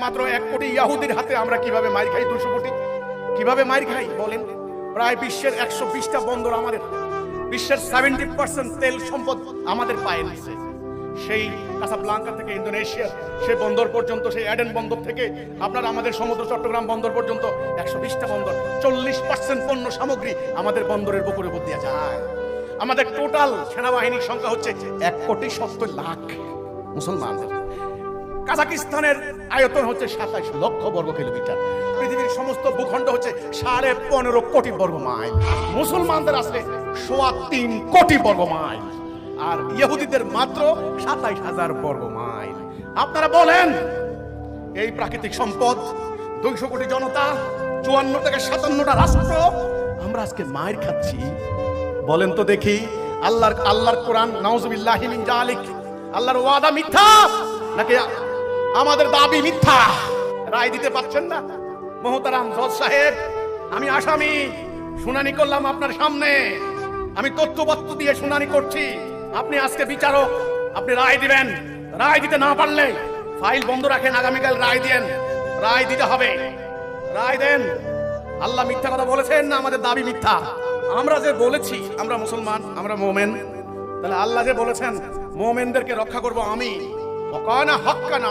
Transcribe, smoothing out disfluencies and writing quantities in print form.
মাত্র 1 কোটি ইহুদির হাতে আমরা কিভাবে মাইর খাই? 200 কোটি কিভাবে মাইর খাই বলেন? প্রায় বিশ্বের 120টা বন্দর আমাদের, বিশ্বের 70% তেল সম্পদ আমাদের পায়ে নিছে। সেই কাসাব্লাঙ্কা থেকে ইন্দোনেশিয়া সেই বন্দর পর্যন্ত, সেই এডেন বন্দর থেকে আপনার আমাদের সমুদ্র চট্টগ্রাম বন্দর পর্যন্ত 120টা বন্দর, 40% পণ্য সামগ্রী আমাদের বন্দরের উপরে দিয়ে যায়। আমাদের টোটাল সেনাবাহিনীর সংখ্যা হচ্ছে 1,70,00,000 মুসলমানদের। কাজাকিস্তানের আয়তন হচ্ছে 27 লক্ষ বর্গ কিলোমিটার। পৃথিবীর সমস্ত ভূখণ্ড হচ্ছে 15.5 কোটি বর্গ মাইল। মুসলমানদের আছে 3.25 কোটি বর্গ মাইল, আর ইহুদিদের মাত্র 27,000 বর্গ মাইল। আপনারা বলেন, এই প্রাকৃতিক সম্পদ, 200 কোটি জনতা, 54 থেকে 57টা রাষ্ট্র, আমরা আজকে মায়ের খাচ্ছি। বলেন তো দেখি, আল্লাহর কোরআন নাউজুবিল্লাহি মিন জালিক, আল্লাহর ওয়াদা মিথ্যা নাকি আমাদের দাবি মিথ্যা? রায় দিতে পারছেন না মোহতারাম জজ সাহেব। আমি আসামি, শুনানি করলাম আপনার সামনে, আমি তথ্যপত্র দিয়ে শুনানি করছি। আপনি আজকে বিচারক, আপনি রায় দিবেন। রায় দিতে না পারলে ফাইল বন্ধ রাখেন, আগামীকাল রায় দেন। রায় দিতে হবে, রায় দেন। আল্লাহ মিথ্যা কথা বলেছেন না আমাদের দাবি মিথ্যা? আমরা যে বলেছি আমরা মুসলমান, আমরা মুমিন, তাহলে আল্লাহ যে বলেছেন মুমিনদেরকে রক্ষা করব আমি, ওয়াকানা হাক্কান